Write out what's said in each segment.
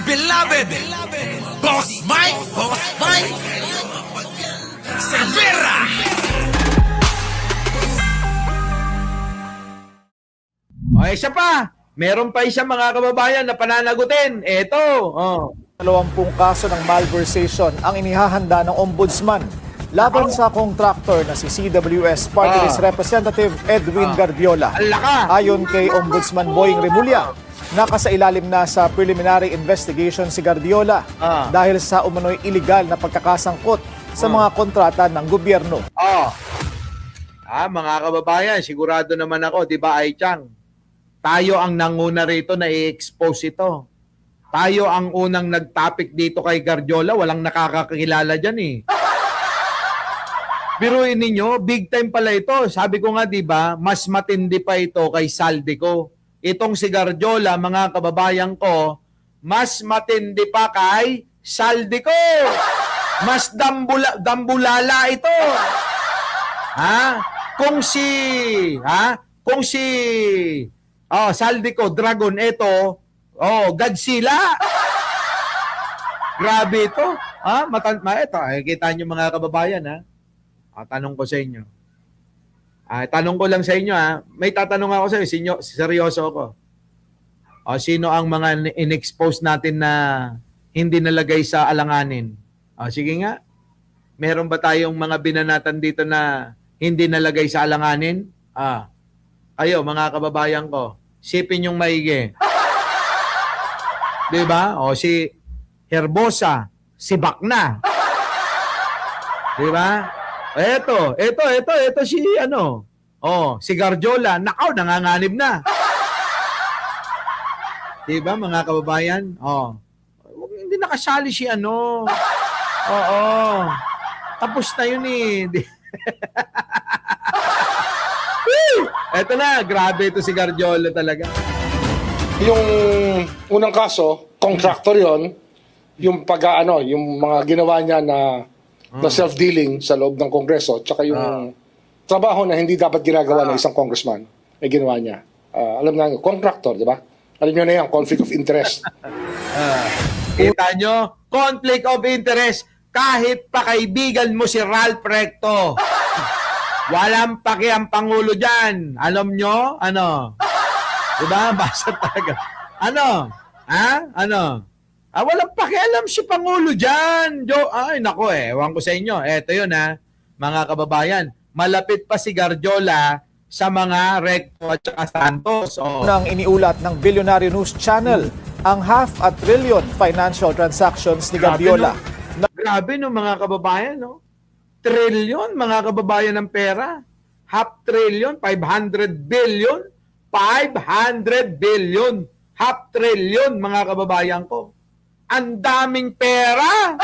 beloved Boss Mike Cervera. O, isa pa. Meron pa isa mga kababayan na pananagutin. Eto. Oh. 20 kaso ng malversation ang inihahanda ng ombudsman laban sa kontraktor na si CWS Party List Representative Edwin Gardiola. Ang laka. Ayon kay Ombudsman Boying Remulla, nakasailalim na sa preliminary investigation si Gardiola dahil sa umano'y iligal na pagkakasangkot sa mga kontrata ng gobyerno. Mga kababayan, sigurado naman ako, di ba, Ai Chang? Tayo ang nanguna rito na i-expose ito. Tayo ang unang nag-topic dito kay Gardiola. Walang nakakakilala dyan eh. Biruin ninyo, big time pala ito. Sabi ko nga, di ba, mas matindi pa ito kay Saldico. Itong si Gardiola, mga kababayan ko, mas matindi pa kay Saldico. Mas dambulala ito. Kung si Saldico, Dragon, ito, Godzilla. Grabe ito. Ito, kita nyo mga kababayan, tanong ko sa inyo. Tanong ko lang sa inyo, may tatanong ako sa inyo, seryoso ako. Sino ang mga in-expose natin na hindi nalagay sa alanganin? Sige nga. Meron ba tayong mga binanatan dito na hindi nalagay sa alanganin? Kayo, mga kababayan ko, sipin yung maigi. Diba? Si Herbosa, si Bakna. Diba? Ito si si Gardiola, nakaw, nanganganib na. Diba, mga kababayan? Hindi nakasali si tapos na yun eh. Eto na, grabe ito si Gardiola talaga. Yung unang kaso, contractor yon, yung yung mga ginawa niya na self-dealing sa loob ng Kongreso, tsaka yung trabaho na hindi dapat ginagawa ng isang congressman, ay ginawa niya. Alam na nyo, contractor, di ba? Alam nyo na yan, conflict of interest. Kita nyo, conflict of interest, kahit pa kaibigan mo si Ralph Recto. Walang paki ang Pangulo dyan. Alam nyo? Diba? Basta talaga. Walang pakialam si Pangulo dyan. Nako ewan ko sa inyo. Eto yun mga kababayan. Malapit pa si Gardiola sa mga Recto at saka Santos. Nang iniulat ng Billionaire News Channel ang $500 billion financial transactions ni Gardiola. Grabe no mga kababayan, no? Trillion, mga kababayan ng pera. $500 billion, 500 billion, 500 billion, $500 billion, mga kababayan ko. Ang daming pera.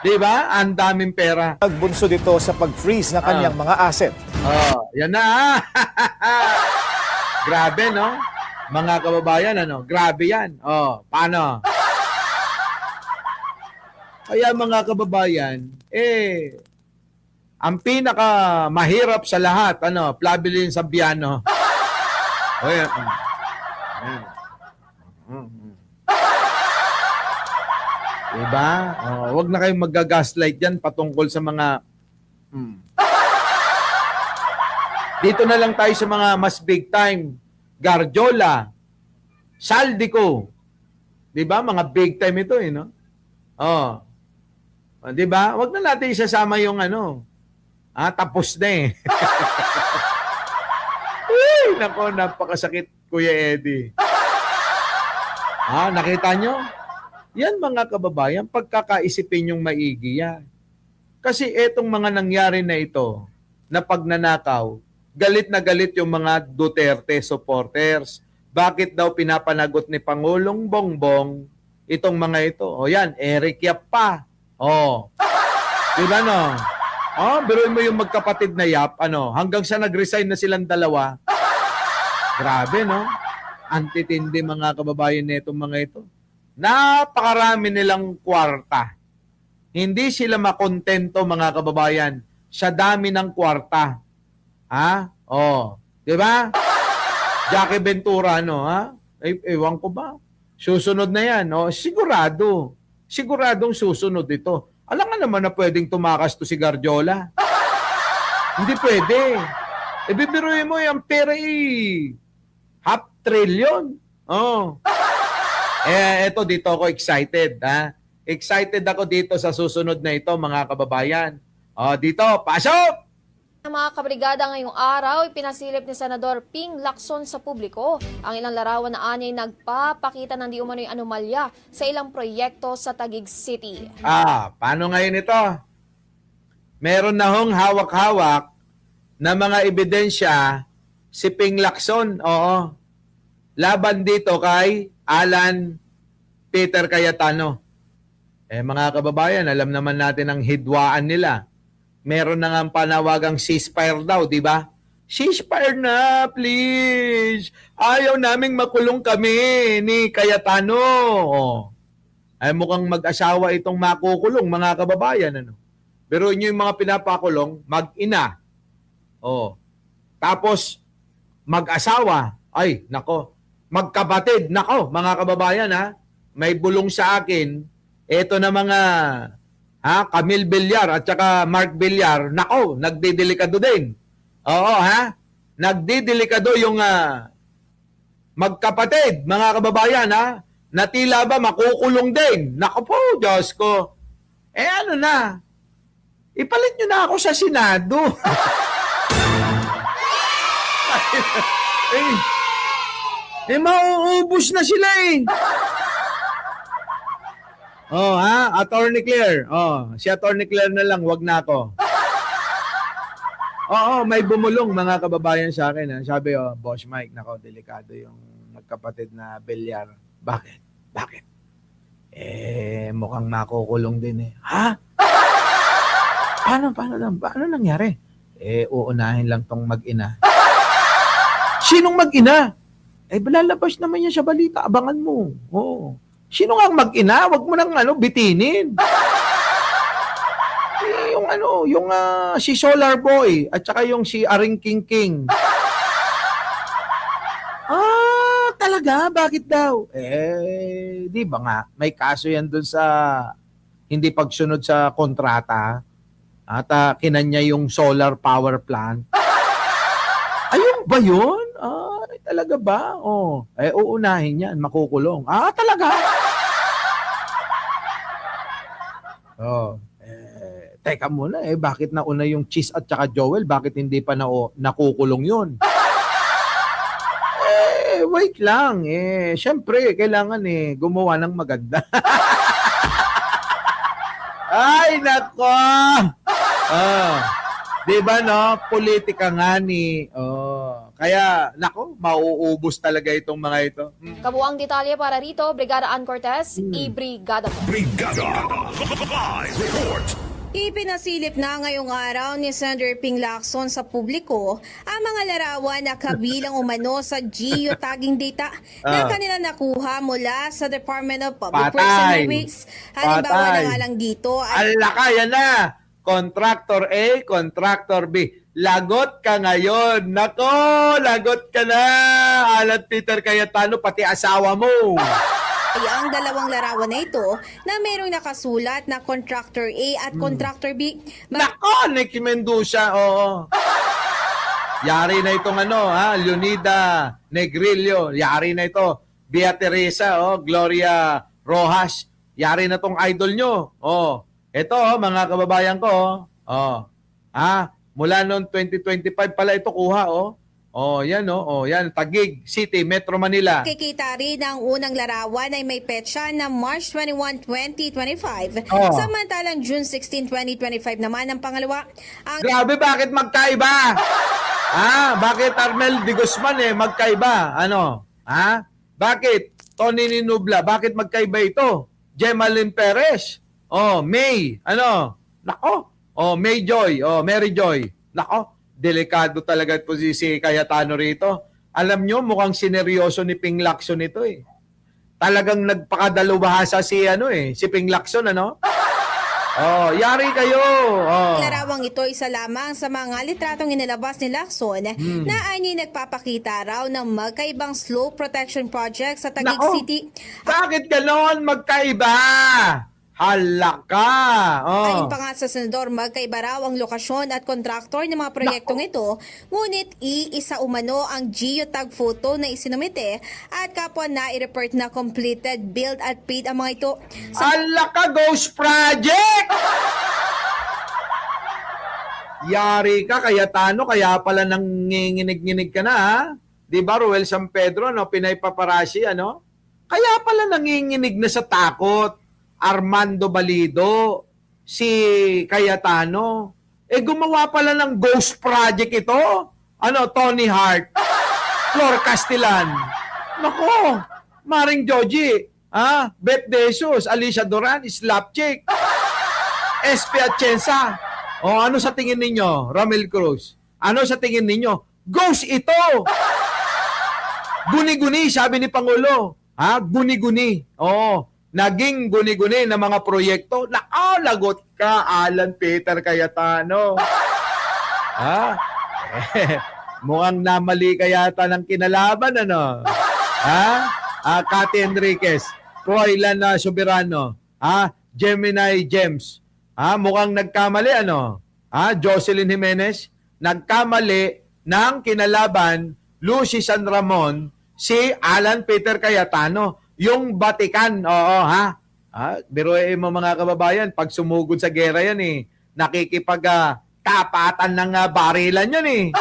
Diba? Ang daming pera. Nagbunso dito sa pag-freeze ng kanyang mga asset. Yan na. Grabe, no? Mga kababayan, grabe yan. Paano? Kaya mga kababayan, ang pinaka mahirap sa lahat, Plabilin Sabiano. Diba? Wag na kayong mag-gaslight dyan patungkol sa mga Dito na lang tayo sa mga mas big time. Gardiola, Saldico. Diba? Mga big time ito, no? Diba? Wag na natin isasama yung tapos na eh. Nako, napakasakit, Kuya Eddie. Nakita nyo? Yan mga kababayan, pagkakaisipin yung maigi yan. Kasi etong mga nangyari na ito, na pagnanakaw, galit na galit yung mga Duterte supporters. Bakit daw pinapanagot ni Pangulong Bongbong itong mga ito? Yan, Eric Yap pa. Diba no? Biruin mo yung magkapatid na Yap, hanggang sa nag-resign na silang dalawa. Grabe, no? Antitindi mga kababayan nitong mga ito. Napakarami nilang kwarta. Hindi sila makontento mga kababayan sa dami ng kwarta. Diba? Jackie Ventura, Ewan ko ba? Susunod na yan. Oh, sigurado. Siguradong susunod ito. Alam nga naman na pwedeng tumakas to si Guardiola. Hindi pwede. Bibiruin mo yung pera $500 billion. Oh. Eto dito ako excited. Ha? Excited ako dito sa susunod na ito, mga kababayan. Oh, dito, pasok! Ang mga kabrigada ngayong araw, ipinasilip ni Senador Ping Lacson sa publiko ang ilang larawan na anyay nagpapakita ng di umano'y anomalya sa ilang proyekto sa Taguig City. Paano ngayon ito? Meron na hong hawak-hawak na mga ebidensya si Ping Lacson. Oo. Laban dito kay Alan Peter Cayetano. Mga kababayan, alam naman natin ang hidwaan nila. Meron na nga panawagang ceasefire daw, di ba? Ceasefire na, please. Ayaw naming makulong kami ni Cayetano. Ay mukhang mag-asawa itong makukulong, mga kababayan. Ano? Pero inyo yung mga pinapakulong, mag-ina. Tapos, mag-asawa. Ay, nako. Magkapatid. Nako, mga kababayan, ha? May bulong sa akin. Ito na mga Camille Villar at saka Mark Villar, nako, nagdidelikado din. Oo, ha? Nagdidelikado yung magkapatid, mga kababayan, ha? Na tila ba makukulong din. Nako po, Diyos ko. Ano na? Ipalit nyo na ako sa Senado. Mauubos na sila eh. Attorney Claire. Si Attorney Claire na lang, wag na ako. May bumulong mga kababayan sa akin. Ha? Sabi, Boss Mike, nako, delikado yung magkapatid na Villar. Bakit? Mukhang makukulong din eh. Ha? Paano nangyari? Uunahin lang tong mag-ina. Sinong mag-ina? Lalabas naman yan sa balita. Abangan mo. Oo. Sino nga ang mag-ina? Huwag mo nang bitinin. Yung si Solar Boy at saka yung si Aring King King. Talaga? Bakit daw? Di ba nga, may kaso yan dun sa hindi pagsunod sa kontrata at kinanya yung solar power plant. Ayun ba yun? Talaga ba? Uunahin yan, makukulong. Talaga? Teka muna, bakit nauna yung Cheese at saka Joel? Bakit hindi pa nakukulong yun? Wait lang. Siyempre, kailangan gumawa ng maganda. Ay, nako! Di ba, no? Politika nga ni... Kaya, nako, mauubos talaga itong mga ito. Kabuang detalye para rito, Brigada Ann Cortez, i-brigada mo. Brigada Live Report. Ipinasilip na ngayong araw ni Senator Ping Lacson sa publiko ang mga larawan na kabilang umano sa geotagging data na kanila nakuha mula sa Department of Public Works and Highways. Halimbawa na nga lang dito. Yan na! Contractor A, Contractor B. Lagot ka ngayon. Nako, lagot ka na. Alan Peter Cayetano, pati asawa mo. Ay ang dalawang larawan na ito na mayroong nakasulat na Contractor A at Contractor B. Nako, Nicky Mendoza, oo. Yari na itong Leonida Negrillo. Yari na ito. Bea Teresa, Gloria Rojas. Yari na tong idol nyo. Ito, mga kababayan ko. Mula noong 2025 pala ito kuha, yan, yan, Taguig City, Metro Manila. Kikita rin ang unang larawan ay may petsa na March 21, 2025. Samantalang June 16, 2025 naman ang pangalawa. Grabe, bakit magkaiba? Bakit Armel de Guzman magkaiba? Bakit Tony Ninubla? Bakit magkaiba ito? Gemaline Perez. May. Nako. May Joy. Mary Joy. Nako. Delikado talaga po si Cayetano rito. Alam nyo, mukhang sineryoso ni Ping Lacson ito eh. Talagang nagpakadalubhasa si Ping Lacson, Oh, yari kayo. Oh. Larawang ito isa lamang sa mga litratong inilabas ni Lacson na anyay nagpapakita raw ng magkaibang slope protection project sa Taguig Nako. City. Bakit ganon magkaiba? Hala ka. Ayon Oh. pa nga sa senador, magkaiba raw ang lokasyon at kontraktor ng mga proyektong ito, ngunit iisa umano ang geotag photo na isinumite at kapwa na i-report na completed, build at paid ang mga ito. Hala ka, Ghost Project! Yari ka, Cayetano, kaya pala nanginginig-nginig ka na, ha? Di ba, Ruel San Pedro, no? Pinay Paparazzi, ano? Kaya pala nanginginig na sa takot. Armando Balido, si Cayetano. Gumawa pala ng Ghost Project ito. Ano, Tony Hart, Flor Castellan. Nako, Maring Joji, Beth Jesus, Alicia Duran, Slapchick, SP Atienza. O ano sa tingin ninyo, Ramil Cruz? Ano sa tingin ninyo? Ghost ito! Guni-guni, sabi ni Pangulo. Guni-guni. Oo. Naging guni-guni ng mga proyekto. Lagot ka, Alan Peter Cayetano. Mukhang namali ka yata ng kinalaban, ano? Cathy Enriquez, Froilan Soberano, Gemini James. Mukhang nagkamali, ano? Jocelyn Jimenez, nagkamali ng kinalaban Lucy San Ramon, si Alan Peter Cayetano. Yung Vatican, oo, biruin mo mga kababayan, pag sumugod sa gera yan, nakikipag-tapatan ng barilan yan,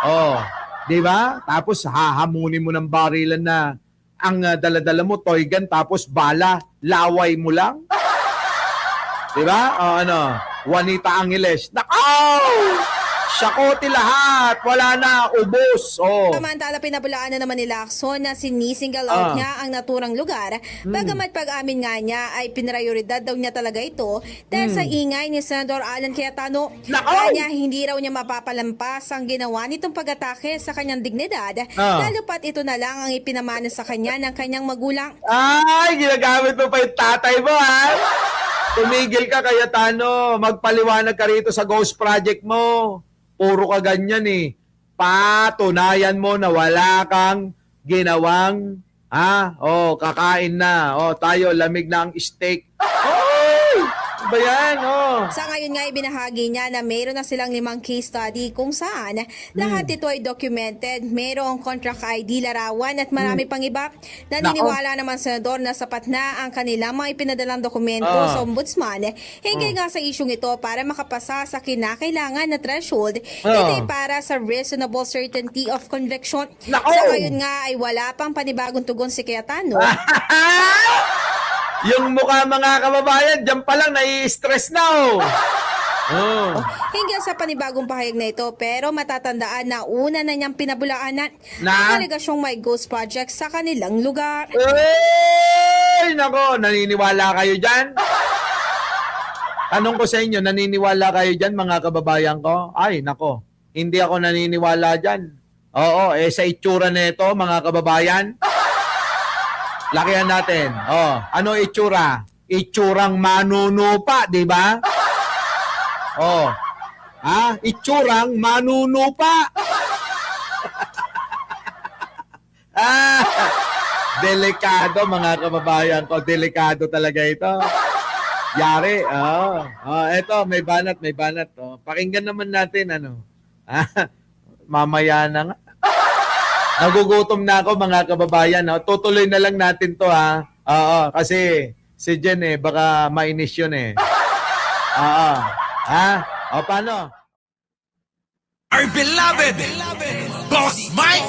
Oh, di ba? Tapos hahamunin mo ng barilan na ang dala-dala mo, toy gun, tapos bala, laway mo lang. Di ba? Ano? Juanita Angeles. Nakaw! Sakoti lahat. Wala na. Ubos. Oh. Samantala, pinabulaan na naman ni Lacson na sinisingle out niya ang naturang lugar. Bagamat pag-amin nga niya ay pinrayoridad daw niya talaga ito dahil sa ingay ni Senador Alan Cayetano. Kanya hindi raw niya mapapalampas ang ginawa nitong pag-atake sa kanyang dignidad. Lalo pat ito na lang ang ipinamana sa kanya ng kanyang magulang. Ay, ginagamit mo pa yung tatay mo, ha? Tumigil ka, Cayetano. Magpaliwanag ka rito sa Ghost Project mo. Puro ka ganyan, Patunayan mo na wala kang ginawang, kakain na. Tayo, lamig na ang steak. Oy! Ba yan, Sa ngayon nga, ibinahagi niya na mayroon na silang 5 case study kung saan lahat ito ay documented, mayroong contract ID, larawan at marami pang iba. Naniniwala naman senador na sapat na ang kanilang mga ipinadalang dokumento sa ombudsman. Hinggil nga sa isyong ito para makapasa sa kinakailangan na threshold, ito ay para sa reasonable certainty of conviction. Sa ngayon nga ay wala pang panibagong tugon si Cayetano. Yung mukha mga kababayan, dyan pa lang nai-stress na, Hinggil sa panibagong pahayag na ito, pero matatandaan na una na niyang pinabulaanan ang alegasyong may ghost project sa kanilang lugar. Ay, nako, naniniwala kayo dyan? Tanong ko sa inyo, naniniwala kayo dyan, mga kababayan ko? Ay, nako, hindi ako naniniwala dyan. Oo, sa itsura nito, mga kababayan, lakihan natin. Ano itsura? Itsurang manunupa, di ba? Itsurang manunupa. Delikado, mga kababayan ko. Delikado talaga ito. Yari. Eto, may banat. Pakinggan naman natin, mamaya na nga. Nagugutom na ako, mga kababayan. Tutuloy na lang natin to, kasi si Jen, baka mainis yun, paano? Our beloved Boss Mike!